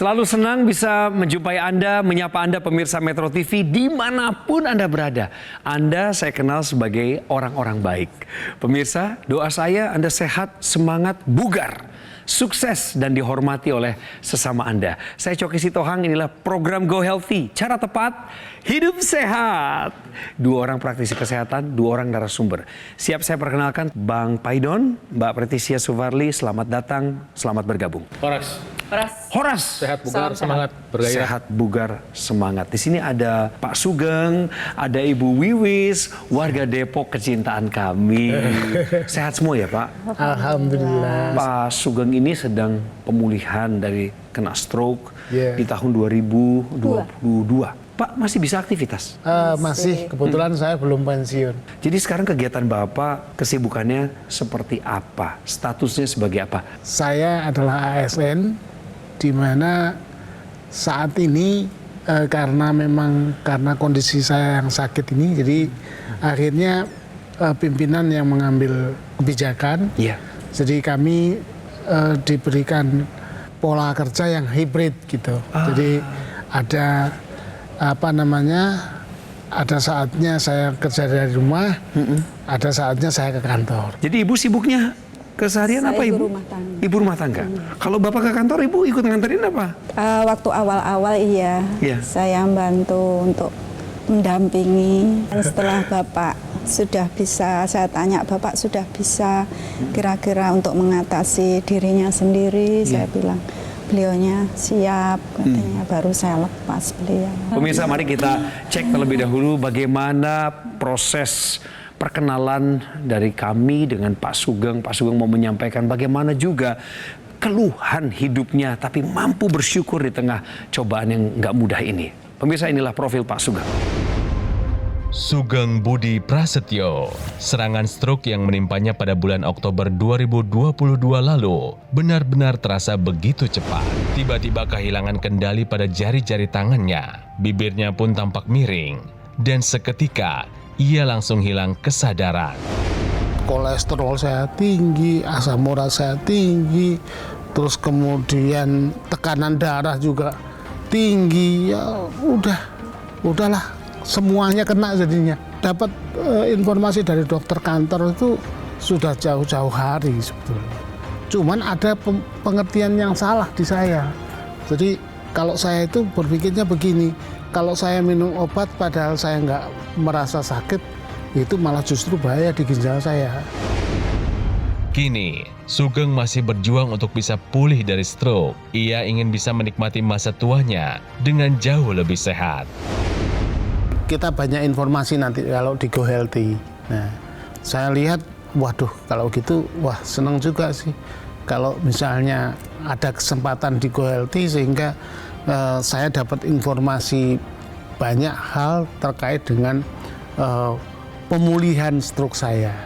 Selalu senang bisa menjumpai Anda, menyapa Anda pemirsa Metro TV dimanapun Anda berada. Anda saya kenal sebagai orang-orang baik. Pemirsa, doa saya Anda sehat, semangat, bugar, sukses dan dihormati oleh sesama Anda. Saya Coki Sitohang, inilah program Go Healthy. Cara tepat, hidup sehat. Dua orang praktisi kesehatan, dua orang narasumber. Siap saya perkenalkan Bang Paidon, Mbak Pretisia Suvarli. Selamat datang, selamat bergabung. Horas. Sehat, bugar, semangat, bergairah. Sehat, bugar, semangat. Di sini ada Pak Sugeng, ada Ibu Wiwis, warga Depok kecintaan kami. Sehat semua ya Pak? Alhamdulillah. Pak Sugeng ini sedang pemulihan dari kena stroke di tahun 2022. Pak masih bisa aktivitas? Masih, kebetulan saya belum pensiun. Jadi sekarang kegiatan Bapak, kesibukannya seperti apa? Statusnya sebagai apa? Saya adalah ASN, di mana saat ini karena kondisi saya yang sakit ini, jadi akhirnya pimpinan yang mengambil kebijakan. Iya. Jadi kami diberikan pola kerja yang hibrid gitu. Jadi ada ada saatnya saya kerja dari rumah, ada saatnya saya ke kantor. Jadi Ibu sibuknya keseharian apa Ibu? Ibu rumah tangga. Kalau Bapak ke kantor, Ibu ikut nganterin apa? Waktu awal-awal iya, saya bantu untuk mendampingi. Dan setelah Bapak sudah bisa, saya tanya Bapak sudah bisa kira-kira untuk mengatasi dirinya sendiri, saya bilang. Beliaunya siap, katanya baru saya lepas beliau. Pemirsa, mari kita cek terlebih dahulu bagaimana proses perkenalan dari kami dengan Pak Sugeng. Pak Sugeng mau menyampaikan bagaimana juga keluhan hidupnya, tapi mampu bersyukur di tengah cobaan yang nggak mudah ini. Pemirsa, inilah profil Pak Sugeng. Sugeng Budi Prasetyo, serangan stroke yang menimpanya pada bulan Oktober 2022 lalu benar-benar terasa begitu cepat. Tiba-tiba kehilangan kendali pada jari-jari tangannya, bibirnya pun tampak miring, dan seketika ia langsung hilang kesadaran. Kolesterol saya tinggi, asam urat saya tinggi, terus kemudian tekanan darah juga tinggi, ya udahlah. Semuanya kena jadinya. Dapat informasi dari dokter kantor itu sudah jauh-jauh hari sebetulnya. Cuman ada pengertian yang salah di saya. Jadi kalau saya itu berpikirnya begini, kalau saya minum obat padahal saya nggak merasa sakit, itu malah justru bahaya di ginjal saya. Kini, Sugeng masih berjuang untuk bisa pulih dari stroke. Ia ingin bisa menikmati masa tuanya dengan jauh lebih sehat. Kita banyak informasi nanti kalau di Go Healthy. Nah, saya lihat, waduh, kalau gitu, wah senang juga sih. Kalau misalnya ada kesempatan di Go Healthy sehingga saya dapat informasi banyak hal terkait dengan pemulihan stroke saya.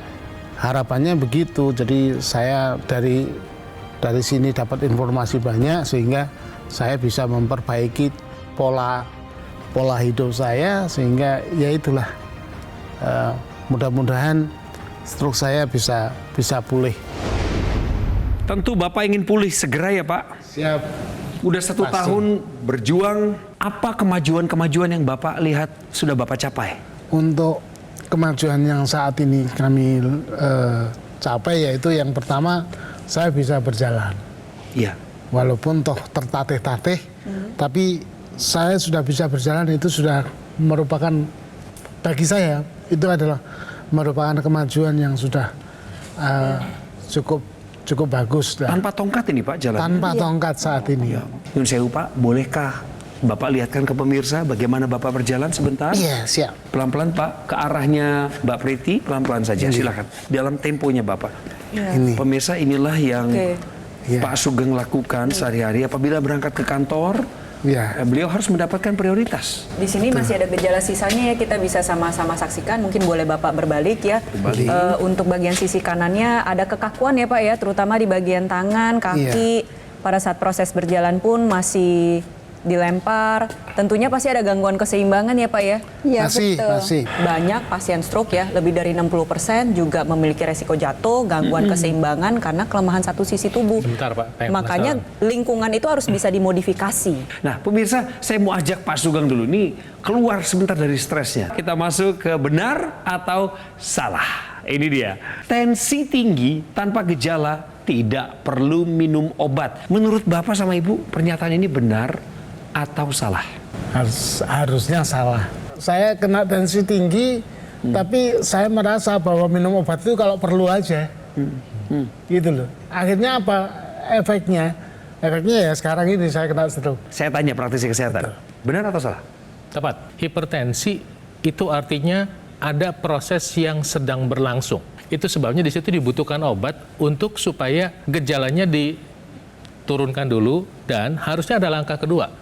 Harapannya begitu. Jadi saya dari sini dapat informasi banyak sehingga saya bisa memperbaiki pola hidup saya, sehingga ya itulah mudah-mudahan stroke saya bisa pulih. Tentu Bapak ingin pulih segera ya Pak? Siap. Udah 1 tahun berjuang, apa kemajuan yang Bapak lihat sudah Bapak capai? Untuk kemajuan yang saat ini kami capai, yaitu yang pertama saya bisa berjalan. Iya. Walaupun toh tertatih-tatih, tapi saya sudah bisa berjalan, itu sudah merupakan, bagi saya itu adalah merupakan kemajuan yang sudah cukup bagus. Tanpa tongkat ini Pak jalan? Tanpa tongkat saat ini. Nyun sewu Pak, bolehkah Bapak lihatkan ke pemirsa bagaimana Bapak berjalan sebentar? Iya, siap. Pelan-pelan Pak, ke arahnya Mbak Preti, pelan-pelan saja, silakan. Dalam temponya Bapak. Ini. Pemirsa, inilah yang Pak Sugeng lakukan sehari-hari apabila berangkat ke kantor. Ya. Beliau harus mendapatkan prioritas. Di sini masih ada gejala sisanya ya, kita bisa sama-sama saksikan. Mungkin boleh Bapak berbalik ya. Untuk bagian sisi kanannya ada kekakuan ya Pak ya, terutama di bagian tangan, kaki. Pada saat proses berjalan pun masih dilempar. Tentunya pasti ada gangguan keseimbangan ya Pak ya? Iya, Masih, betul. masih. Banyak pasien stroke ya, lebih dari 60% juga memiliki resiko jatuh, gangguan keseimbangan karena kelemahan satu sisi tubuh. Sebentar, Pak. Kayak Makanya lingkungan itu harus bisa dimodifikasi. Nah, pemirsa, saya mau ajak Pak Sugeng dulu nih keluar sebentar dari stresnya. Kita masuk ke benar atau salah. Ini dia. Tensi tinggi tanpa gejala tidak perlu minum obat. Menurut Bapak sama Ibu, pernyataan ini benar atau salah? Harusnya salah. Saya kena tensi tinggi, tapi saya merasa bahwa minum obat itu kalau perlu aja. Gitu loh. Akhirnya apa efeknya? Efeknya ya sekarang ini saya kena stroke. Saya tanya praktisi kesehatan. Benar atau salah? Tepat. Hipertensi itu artinya ada proses yang sedang berlangsung. Itu sebabnya di situ dibutuhkan obat untuk supaya gejalanya diturunkan dulu dan harusnya ada langkah kedua.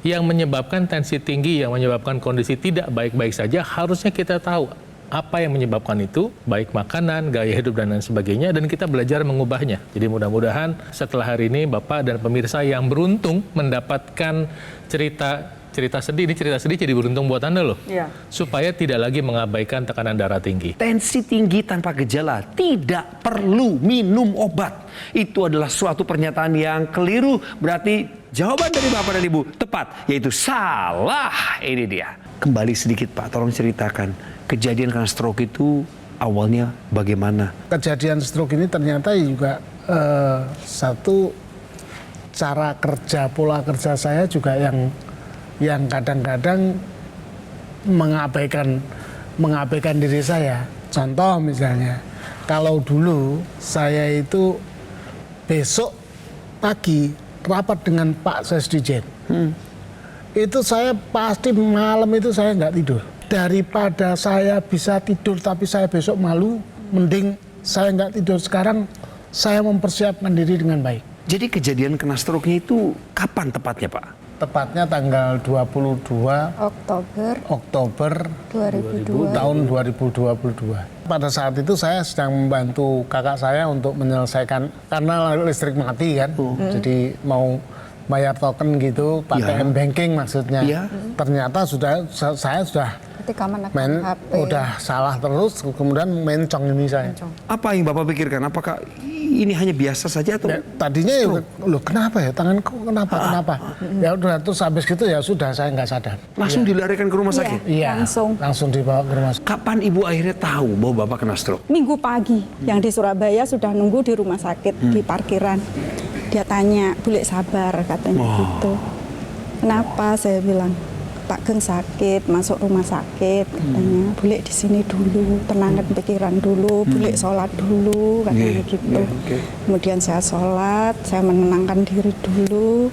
Yang menyebabkan tensi tinggi, yang menyebabkan kondisi tidak baik-baik saja, harusnya kita tahu apa yang menyebabkan itu, baik makanan, gaya hidup, dan lain sebagainya, dan kita belajar mengubahnya. Jadi mudah-mudahan setelah hari ini Bapak dan pemirsa yang beruntung mendapatkan cerita sedih, ini cerita sedih jadi beruntung buat Anda loh. Iya. Supaya tidak lagi mengabaikan tekanan darah tinggi. Tensi tinggi tanpa gejala tidak perlu minum obat. Itu adalah suatu pernyataan yang keliru. Berarti jawaban dari Bapak dan Ibu tepat, yaitu salah. Ini dia. Kembali sedikit Pak, tolong ceritakan kejadian karena stroke itu awalnya bagaimana? Kejadian stroke ini ternyata juga satu cara kerja, pola kerja saya juga yang kadang-kadang mengabaikan diri saya. Contoh misalnya, kalau dulu saya itu besok pagi rapat dengan Pak Sesdijen, itu saya pasti malam itu saya nggak tidur. Daripada saya bisa tidur tapi saya besok malu, mending saya nggak tidur sekarang, saya mempersiapkan diri dengan baik. Jadi kejadian kena stroke-nya itu kapan tepatnya Pak? Tepatnya tanggal 22 Oktober 2002. tahun 2022. Pada saat itu saya sedang membantu kakak saya untuk menyelesaikan, karena listrik mati kan, jadi mau bayar token gitu pakai M-Banking maksudnya. Ya. Ternyata saya sudah Ketika menekan HP. udah salah terus, kemudian mencong ini saya. Apa yang Bapak pikirkan? Apakah ini hanya biasa saja atau? Ya, tadinya ya, loh kenapa ya tanganku kenapa? Ya udah terus habis gitu ya sudah saya nggak sadar. Langsung dilarikan ke rumah sakit? Iya, langsung dibawa ke rumah sakit. Kapan Ibu akhirnya tahu bahwa Bapak kena stroke? Minggu pagi yang di Surabaya sudah nunggu di rumah sakit di parkiran. Dia tanya, "Boleh sabar," katanya gitu. Kenapa? Saya bilang, Pak Geng sakit, masuk rumah sakit, katanya. Boleh di sini dulu, tenangkan pikiran dulu, boleh sholat dulu, katanya gitu. Kemudian saya sholat, saya menenangkan diri dulu.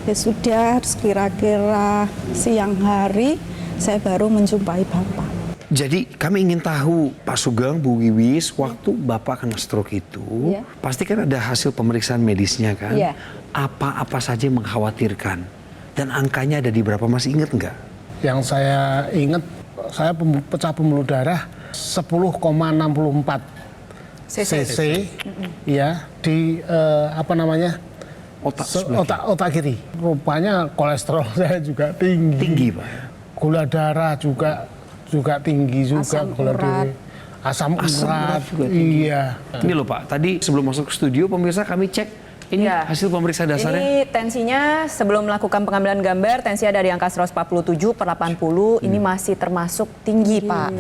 Ya sudah, kira-kira siang hari saya baru menjumpai Bapak. Jadi kami ingin tahu Pak Sugeng, Bu Wiwis, waktu Bapak kena stroke itu, pasti kan ada hasil pemeriksaan medisnya kan? Iya. Apa-apa saja yang mengkhawatirkan? Dan angkanya ada di berapa, masih ingat nggak? Yang saya ingat, saya pecah pembuluh darah 10,64 cc, ya di otak kiri. Rupanya kolesterol saya juga tinggi. Tinggi Pak. Gula darah juga tinggi juga. Asam gula urat. darah. Asam urat juga tinggi. iya. Ini loh Pak, tadi sebelum masuk ke studio pemirsa kami cek ini hasil pemeriksaan dasarnya. Ini tensinya sebelum melakukan pengambilan gambar, tensi ada di angka 147/80. Ini masih termasuk tinggi, Pak.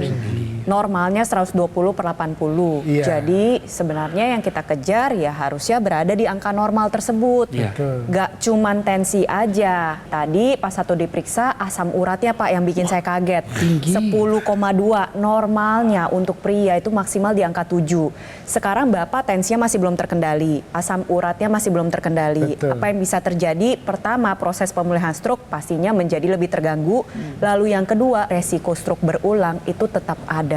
Normalnya 120/80. Iya. Jadi sebenarnya yang kita kejar ya harusnya berada di angka normal tersebut. Iya. Gak cuman tensi aja. Tadi pas satu diperiksa asam uratnya Pak yang bikin saya kaget. 10,2. Normalnya untuk pria itu maksimal di angka 7. Sekarang Bapak tensinya masih belum terkendali. Asam uratnya masih belum terkendali. Betul. Apa yang bisa terjadi? Pertama, proses pemulihan stroke pastinya menjadi lebih terganggu. Lalu yang kedua, resiko stroke berulang itu tetap ada.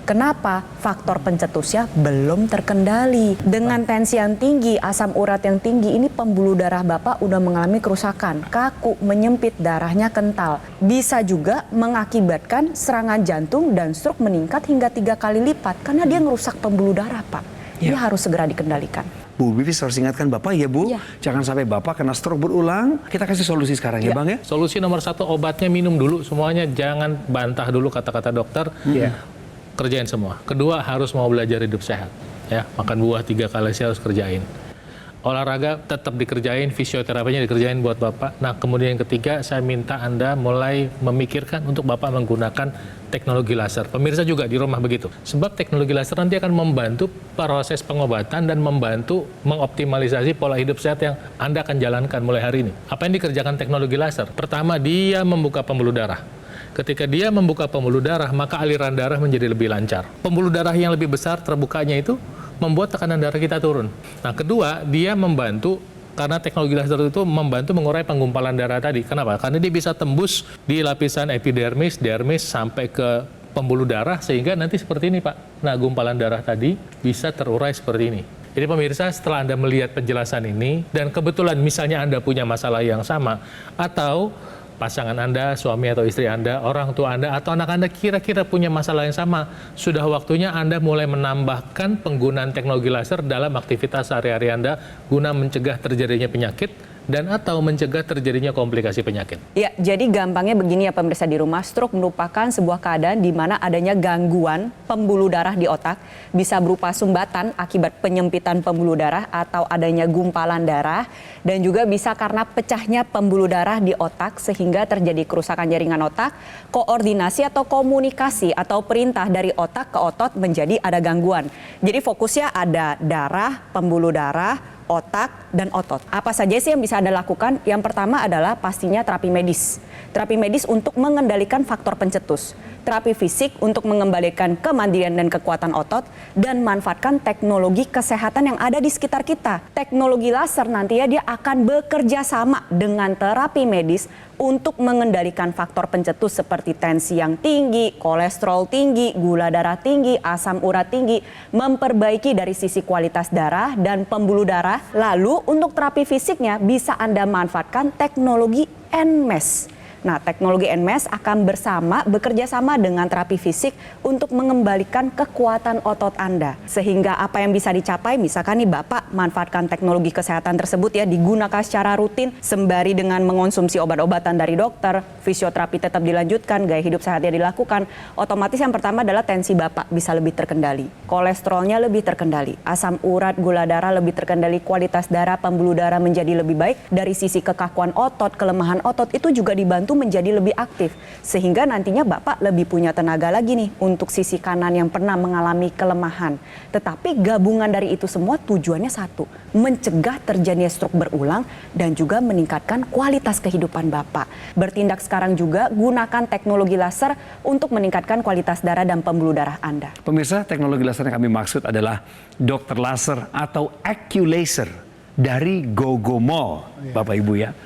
Kenapa? Faktor pencetusnya belum terkendali. Dengan tensi yang tinggi, asam urat yang tinggi, ini pembuluh darah Bapak udah mengalami kerusakan, kaku, menyempit, darahnya kental. Bisa juga mengakibatkan serangan jantung dan stroke meningkat hingga 3 kali lipat karena dia ngerusak pembuluh darah, Pak. Ini harus segera dikendalikan. Bu Bibis harus ingatkan Bapak ya Bu, jangan sampai Bapak kena stroke berulang. Kita kasih solusi sekarang ya Bang ya. Solusi nomor 1, obatnya minum dulu semuanya, jangan bantah dulu kata-kata dokter. Kerjain semua. Kedua, harus mau belajar hidup sehat. Ya, makan buah 3 kali sehari harus kerjain. Olahraga tetap dikerjain, fisioterapinya dikerjain buat Bapak. Nah, kemudian yang ketiga, saya minta Anda mulai memikirkan untuk Bapak menggunakan teknologi laser. Pemirsa juga di rumah begitu. Sebab teknologi laser nanti akan membantu proses pengobatan dan membantu mengoptimalisasi pola hidup sehat yang Anda akan jalankan mulai hari ini. Apa yang dikerjakan teknologi laser? Pertama, dia membuka pembuluh darah. Ketika dia membuka pembuluh darah, maka aliran darah menjadi lebih lancar. Pembuluh darah yang lebih besar terbukanya itu membuat tekanan darah kita turun. Nah, kedua, dia membantu, karena teknologi laser itu membantu mengurai penggumpalan darah tadi. Kenapa? Karena dia bisa tembus di lapisan epidermis, dermis, sampai ke pembuluh darah, sehingga nanti seperti ini Pak. Nah, gumpalan darah tadi bisa terurai seperti ini. Jadi pemirsa, setelah Anda melihat penjelasan ini, dan kebetulan misalnya Anda punya masalah yang sama, atau pasangan Anda, suami atau istri Anda, orang tua Anda, atau anak Anda kira-kira punya masalah yang sama, sudah waktunya Anda mulai menambahkan penggunaan teknologi laser dalam aktivitas sehari-hari Anda guna mencegah terjadinya penyakit dan atau mencegah terjadinya komplikasi penyakit. Ya, jadi gampangnya begini ya pemirsa di rumah, stroke merupakan sebuah keadaan di mana adanya gangguan pembuluh darah di otak, bisa berupa sumbatan akibat penyempitan pembuluh darah atau adanya gumpalan darah, dan juga bisa karena pecahnya pembuluh darah di otak sehingga terjadi kerusakan jaringan otak, koordinasi atau komunikasi atau perintah dari otak ke otot menjadi ada gangguan. Jadi fokusnya ada darah, pembuluh darah, otak, dan otot. Apa saja sih yang bisa Anda lakukan? Yang pertama adalah pastinya terapi medis. Terapi medis untuk mengendalikan faktor pencetus. Terapi fisik untuk mengembalikan kemandirian dan kekuatan otot, dan manfaatkan teknologi kesehatan yang ada di sekitar kita. Teknologi laser nantinya dia akan bekerja sama dengan terapi medis untuk mengendalikan faktor pencetus seperti tensi yang tinggi, kolesterol tinggi, gula darah tinggi, asam urat tinggi, memperbaiki dari sisi kualitas darah dan pembuluh darah. Lalu untuk terapi fisiknya bisa Anda manfaatkan teknologi NMES. Nah, teknologi NMES akan bekerja sama dengan terapi fisik untuk mengembalikan kekuatan otot Anda. Sehingga apa yang bisa dicapai, misalkan nih Bapak manfaatkan teknologi kesehatan tersebut ya, digunakan secara rutin sembari dengan mengonsumsi obat-obatan dari dokter, fisioterapi tetap dilanjutkan, gaya hidup sehatnya dilakukan, otomatis yang pertama adalah tensi Bapak bisa lebih terkendali, kolesterolnya lebih terkendali, asam urat, gula darah lebih terkendali, kualitas darah, pembuluh darah menjadi lebih baik, dari sisi kekakuan otot, kelemahan otot itu juga dibantu menjadi lebih aktif, sehingga nantinya Bapak lebih punya tenaga lagi nih untuk sisi kanan yang pernah mengalami kelemahan. Tetapi gabungan dari itu semua tujuannya satu, mencegah terjadinya stroke berulang dan juga meningkatkan kualitas kehidupan Bapak. Bertindak sekarang juga gunakan teknologi laser untuk meningkatkan kualitas darah dan pembuluh darah Anda. Pemirsa, teknologi laser yang kami maksud adalah dokter laser atau AccuLaser dari GoGo Mall, Bapak Ibu ya.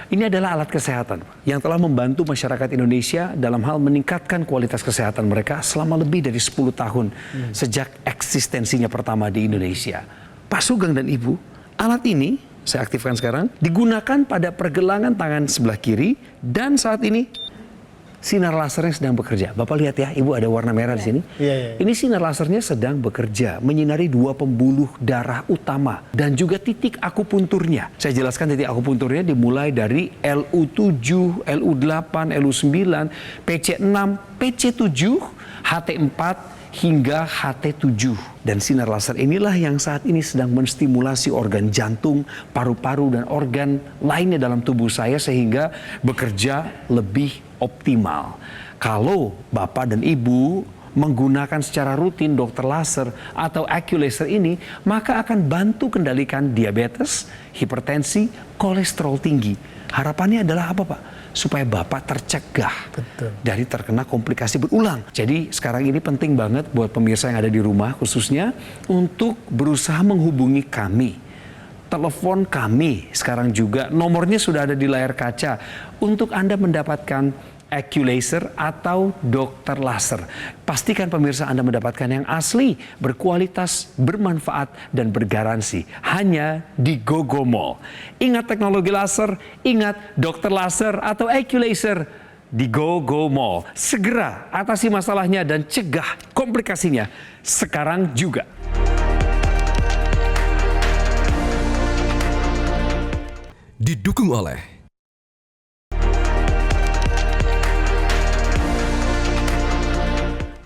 Ini adalah alat kesehatan yang telah membantu masyarakat Indonesia dalam hal meningkatkan kualitas kesehatan mereka selama lebih dari 10 tahun sejak eksistensinya pertama di Indonesia. Pak Sugeng dan Ibu, alat ini saya aktifkan sekarang, digunakan pada pergelangan tangan sebelah kiri, dan saat ini sinar lasernya sedang bekerja. Bapak lihat ya, Ibu ada warna merah di sini. Ini sinar lasernya sedang bekerja, menyinari 2 pembuluh darah utama dan juga titik akupunturnya. Saya jelaskan titik akupunturnya dimulai dari LU7, LU8, LU9, PC6, PC7, HT4, hingga HT7. Dan sinar laser inilah yang saat ini sedang menstimulasi organ jantung, paru-paru, dan organ lainnya dalam tubuh saya sehingga bekerja lebih optimal. Kalau Bapak dan Ibu menggunakan secara rutin dokter laser atau AccuLaser ini, maka akan bantu kendalikan diabetes, hipertensi, kolesterol tinggi. Harapannya adalah apa Pak? Supaya Bapak tercegah dari terkena komplikasi berulang. Jadi sekarang ini penting banget buat pemirsa yang ada di rumah khususnya untuk berusaha menghubungi kami. Telepon kami sekarang juga, nomornya sudah ada di layar kaca untuk Anda mendapatkan AccuLaser atau dokter laser. Pastikan pemirsa Anda mendapatkan yang asli, berkualitas, bermanfaat, dan bergaransi. Hanya di GoGo Mall. Ingat teknologi laser, ingat dokter laser atau AccuLaser di GoGo Mall. Segera atasi masalahnya dan cegah komplikasinya sekarang juga. didukung oleh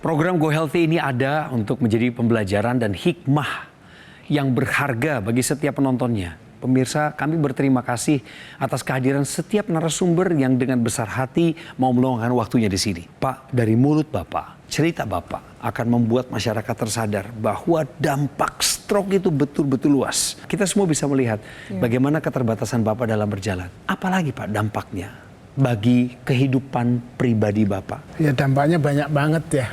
Program Go Healthy ini ada untuk menjadi pembelajaran dan hikmah yang berharga bagi setiap penontonnya. Pemirsa, kami berterima kasih atas kehadiran setiap narasumber yang dengan besar hati mau meluangkan waktunya di sini. Pak, dari mulut Bapak, cerita Bapak akan membuat masyarakat tersadar bahwa dampak stroke itu betul-betul luas. Kita semua bisa melihat bagaimana keterbatasan Bapak dalam berjalan. Apalagi Pak dampaknya bagi kehidupan pribadi Bapak? Ya dampaknya banyak banget ya.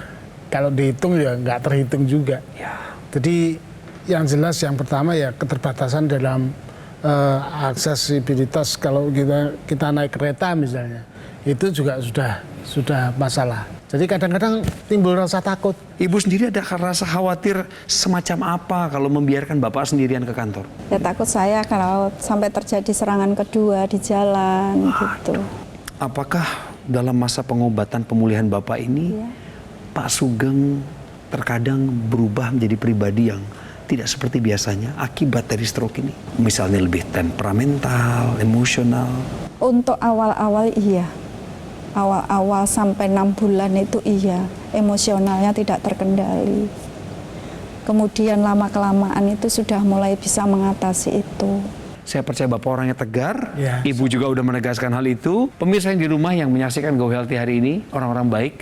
Kalau dihitung ya nggak terhitung juga. Ya. Jadi yang jelas yang pertama ya keterbatasan dalam aksesibilitas. Kalau kita naik kereta misalnya, itu juga sudah masalah. Jadi kadang-kadang timbul rasa takut. Ibu sendiri ada rasa khawatir semacam apa kalau membiarkan Bapak sendirian ke kantor? Ya takut saya kalau sampai terjadi serangan kedua di jalan gitu. Apakah dalam masa pengobatan pemulihan Bapak ini, Pak Sugeng terkadang berubah menjadi pribadi yang tidak seperti biasanya akibat dari stroke ini? Misalnya lebih temperamental, emosional. Untuk awal-awal iya. Awal-awal sampai 6 bulan itu iya. Emosionalnya tidak terkendali. Kemudian lama-kelamaan itu sudah mulai bisa mengatasi itu. Saya percaya Bapak orangnya tegar, Ya. Ibu juga udah menegaskan hal itu. Pemirsa yang di rumah yang menyaksikan Go Healthy hari ini, orang-orang baik,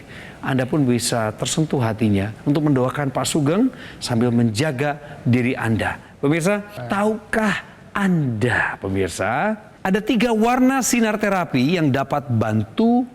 Anda pun bisa tersentuh hatinya untuk mendoakan Pak Sugeng sambil menjaga diri Anda. Pemirsa, tahukah Anda, pemirsa, ada 3 warna sinar terapi yang dapat bantu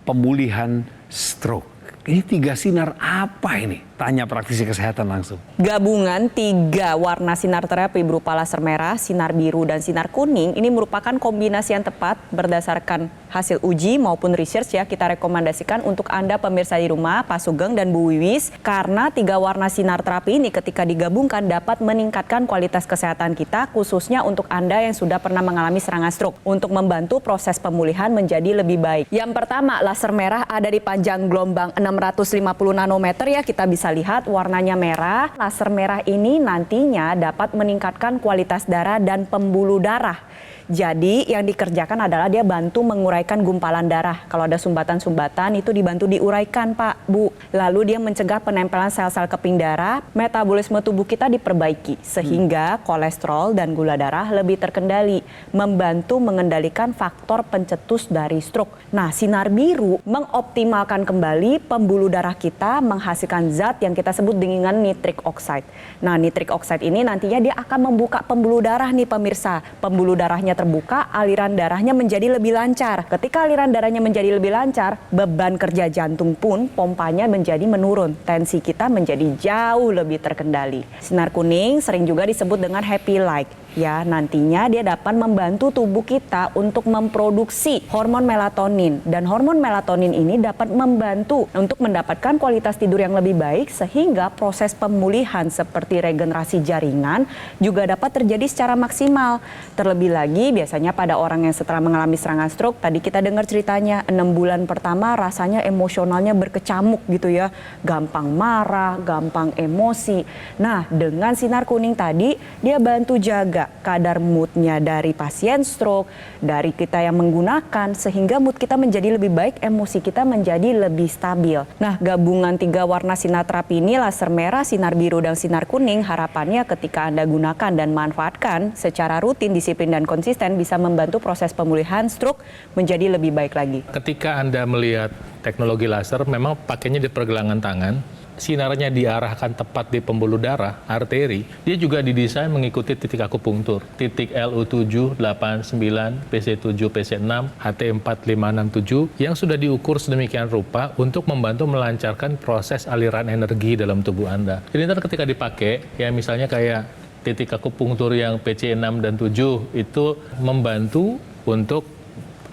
pemulihan stroke. Ini 3 sinar apa ini? Tanya praktisi kesehatan langsung. Gabungan 3 warna sinar terapi berupa laser merah, sinar biru, dan sinar kuning ini merupakan kombinasi yang tepat berdasarkan hasil uji maupun research ya. Kita rekomendasikan untuk Anda pemirsa di rumah, Pak Sugeng dan Bu Wiwis, karena 3 warna sinar terapi ini ketika digabungkan dapat meningkatkan kualitas kesehatan kita, khususnya untuk Anda yang sudah pernah mengalami serangan stroke, untuk membantu proses pemulihan menjadi lebih baik. Yang pertama, laser merah ada di panjang gelombang 650 nanometer ya, kita bisa lihat warnanya merah. Laser merah ini nantinya dapat meningkatkan kualitas darah dan pembuluh darah. Jadi yang dikerjakan adalah dia bantu menguraikan gumpalan darah. Kalau ada sumbatan-sumbatan itu dibantu diuraikan Pak, Bu. Lalu dia mencegah penempelan sel-sel keping darah, metabolisme tubuh kita diperbaiki. Sehingga kolesterol dan gula darah lebih terkendali. Membantu mengendalikan faktor pencetus dari stroke. Nah, sinar biru mengoptimalkan kembali pembuluh darah kita menghasilkan zat yang kita sebut dengan nitric oxide. Nah, nitric oxide ini nantinya dia akan membuka pembuluh darah nih pemirsa. Pembuluh darahnya terbuka, aliran darahnya menjadi lebih lancar. Ketika aliran darahnya menjadi lebih lancar, beban kerja jantung pun pompanya menjadi menurun. Tensi kita menjadi jauh lebih terkendali. Sinar kuning sering juga disebut dengan happy light. Ya, nantinya dia dapat membantu tubuh kita untuk memproduksi hormon melatonin. Dan hormon melatonin ini dapat membantu untuk mendapatkan kualitas tidur yang lebih baik sehingga proses pemulihan seperti regenerasi jaringan juga dapat terjadi secara maksimal. Terlebih lagi biasanya pada orang yang setelah mengalami serangan stroke, tadi kita dengar ceritanya 6 bulan pertama rasanya emosionalnya berkecamuk gitu ya. Gampang marah, gampang emosi. Nah, dengan sinar kuning tadi dia bantu jaga kadar moodnya dari pasien stroke, dari kita yang menggunakan, sehingga mood kita menjadi lebih baik, emosi kita menjadi lebih stabil. Nah, gabungan 3 warna sinar terapi ini, laser merah, sinar biru, dan sinar kuning, harapannya ketika Anda gunakan dan manfaatkan secara rutin, disiplin, dan konsisten bisa membantu proses pemulihan stroke menjadi lebih baik lagi. Ketika Anda melihat teknologi laser, memang pakainya di pergelangan tangan, sinarnya diarahkan tepat di pembuluh darah, arteri, dia juga didesain mengikuti titik akupunktur. Titik LU7, 89, PC7, PC6, HT4, 567 yang sudah diukur sedemikian rupa untuk membantu melancarkan proses aliran energi dalam tubuh Anda. Jadi ntar ketika dipakai, ya misalnya kayak titik akupunktur yang PC6 dan 7 itu membantu untuk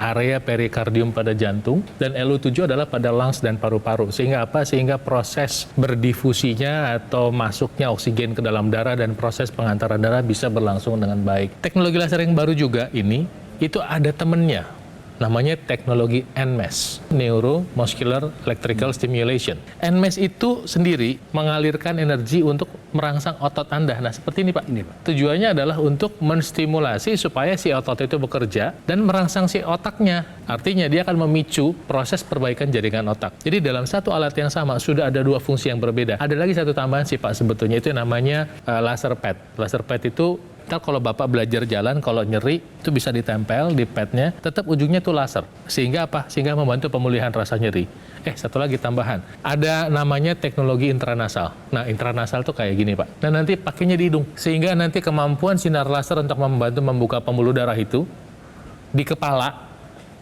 area perikardium pada jantung, dan LU7 adalah pada lungs dan paru-paru. Sehingga apa? Sehingga proses berdifusinya atau masuknya oksigen ke dalam darah dan proses pengantaran darah bisa berlangsung dengan baik. Teknologi laser yang baru juga ini, itu ada temennya. namanya teknologi NMES, Neuromuscular Electrical Stimulation. NMES itu sendiri mengalirkan energi untuk merangsang otot Anda. Nah, seperti ini Pak. Tujuannya adalah untuk menstimulasi supaya si otot itu bekerja dan merangsang si otaknya. Artinya dia akan memicu proses perbaikan jaringan otak. Jadi dalam satu alat yang sama sudah ada dua fungsi yang berbeda. Ada lagi satu tambahan sih Pak, sebetulnya itu namanya laser pad. Laser pad itu ntar kalau Bapak belajar jalan, kalau nyeri itu bisa ditempel di padnya, tetap ujungnya itu laser. Sehingga apa? Sehingga membantu pemulihan rasa nyeri. Satu lagi tambahan. Ada namanya teknologi intranasal. Nah, intranasal tuh kayak gini Pak. Nah, nanti pakainya di hidung. Sehingga nanti kemampuan sinar laser untuk membantu membuka pembuluh darah itu di kepala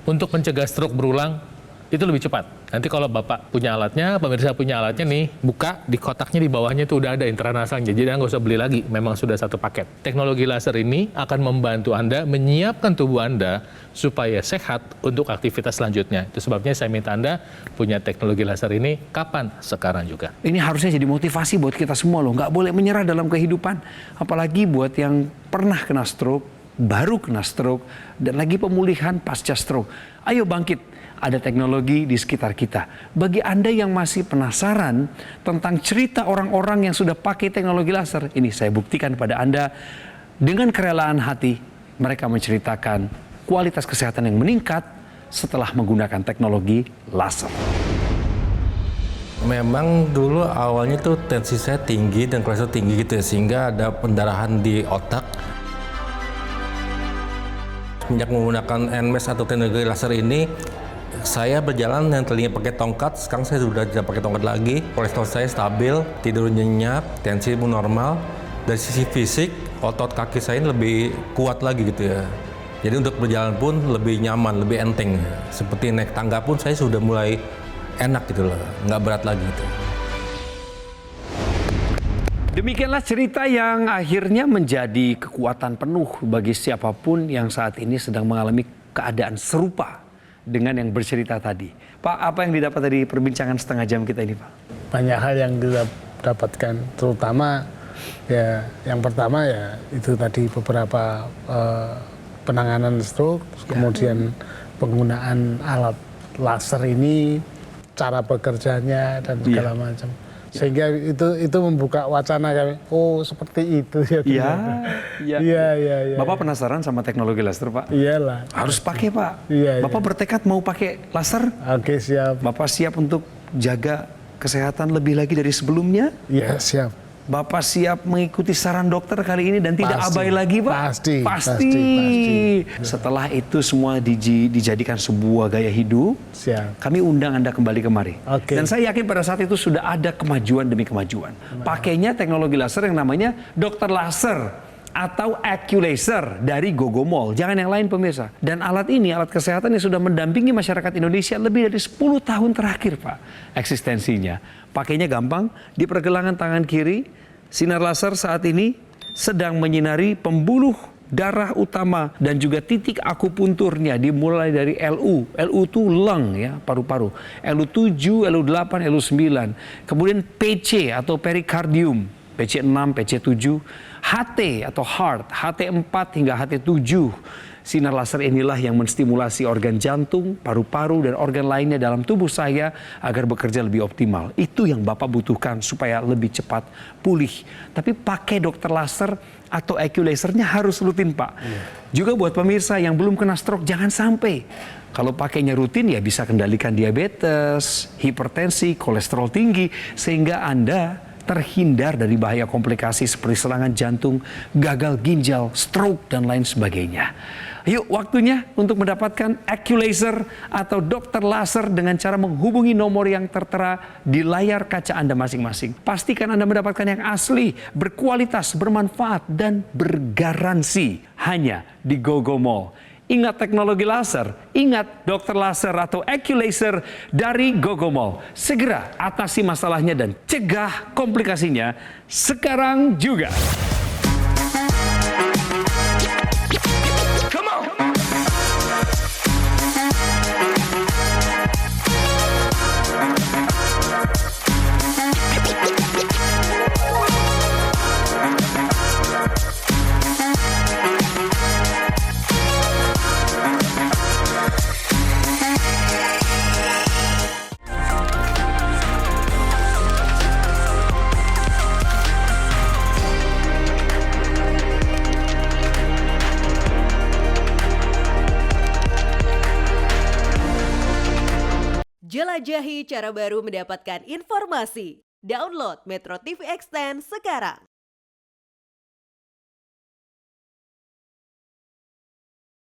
untuk mencegah stroke berulang itu lebih cepat. Nanti kalau Bapak punya alatnya, pemirsa punya alatnya nih, buka di kotaknya di bawahnya itu udah ada intranasalnya. Jadi nggak usah beli lagi, memang sudah satu paket. Teknologi laser ini akan membantu Anda menyiapkan tubuh Anda supaya sehat untuk aktivitas selanjutnya. Itu sebabnya saya minta Anda punya teknologi laser ini kapan? Sekarang juga. Ini harusnya jadi motivasi buat kita semua loh. Nggak boleh menyerah dalam kehidupan. Apalagi buat yang pernah kena stroke, baru kena stroke, dan lagi pemulihan pasca stroke. Ayo bangkit. Ada teknologi di sekitar kita. Bagi Anda yang masih penasaran tentang cerita orang-orang yang sudah pakai teknologi laser, ini saya buktikan pada Anda dengan kerelaan hati. Mereka menceritakan kualitas kesehatan yang meningkat setelah menggunakan teknologi laser. Memang dulu awalnya tuh tensi saya tinggi dan kolesterol tinggi gitu ya, sehingga ada pendarahan di otak. Semenjak menggunakan NMES atau teknologi laser ini, saya berjalan yang tadinya pakai tongkat, sekarang saya sudah tidak pakai tongkat lagi. Kolesterol saya stabil, tidur nyenyak, tensi pun normal. Dari sisi fisik, otot kaki saya lebih kuat lagi gitu ya. Jadi untuk berjalan pun lebih nyaman, lebih enteng. Seperti naik tangga pun saya sudah mulai enak gitu loh, nggak berat lagi gitu. Demikianlah cerita yang akhirnya menjadi kekuatan penuh bagi siapapun yang saat ini sedang mengalami keadaan serupa dengan yang bercerita tadi. Pak, apa yang didapat dari perbincangan setengah jam kita ini, Pak? Banyak hal yang kita dapatkan, terutama ya yang pertama ya itu tadi beberapa penanganan stroke, kemudian penggunaan alat laser ini, cara bekerjanya dan segala macam. Sehingga itu membuka wacana kami, oh seperti itu ya. Iya. Bapak penasaran sama teknologi laser, Pak? Iyalah. Harus pakai, Pak. Iya. Bapak bertekad mau pakai laser? Oke, siap. Bapak siap untuk jaga kesehatan lebih lagi dari sebelumnya? Iya, siap. Bapak siap mengikuti saran dokter kali ini dan tidak abai lagi, Pak? Pasti. Setelah itu semua dijadikan sebuah gaya hidup, siap. Kami undang Anda kembali kemari. Oke. Dan saya yakin pada saat itu sudah ada kemajuan demi kemajuan. Pakainya teknologi laser yang namanya dokter laser atau AccuLaser dari Gogomol. Jangan yang lain pemirsa. Dan alat ini, alat kesehatan yang sudah mendampingi masyarakat Indonesia lebih dari 10 tahun terakhir, Pak, eksistensinya. Pakainya gampang, di pergelangan tangan kiri, sinar laser saat ini sedang menyinari pembuluh darah utama dan juga titik akupunturnya dimulai dari LU. LU itu lung ya, paru-paru. LU7, LU8, LU9. Kemudian PC atau perikardium, PC6, PC7, HT atau heart, HT4 hingga HT7. Sinar laser inilah yang menstimulasi organ jantung, paru-paru, dan organ lainnya dalam tubuh saya agar bekerja lebih optimal. Itu yang Bapak butuhkan supaya lebih cepat pulih. Tapi pakai dokter laser atau AccuLasernya harus rutin, Pak. Juga buat pemirsa yang belum kena stroke, jangan sampai. Kalau pakainya rutin ya bisa kendalikan diabetes, hipertensi, kolesterol tinggi, sehingga Anda terhindar dari bahaya komplikasi seperti serangan jantung, gagal ginjal, stroke, dan lain sebagainya. Yuk, waktunya untuk mendapatkan AccuLaser atau dokter laser dengan cara menghubungi nomor yang tertera di layar kaca Anda masing-masing. Pastikan Anda mendapatkan yang asli, berkualitas, bermanfaat, dan bergaransi hanya di Gogomol. Ingat teknologi laser, ingat dokter laser atau AccuLaser dari Gogomol. Segera atasi masalahnya dan cegah komplikasinya sekarang juga. Jelajahi cara baru mendapatkan informasi. Download Metro TV Extend sekarang.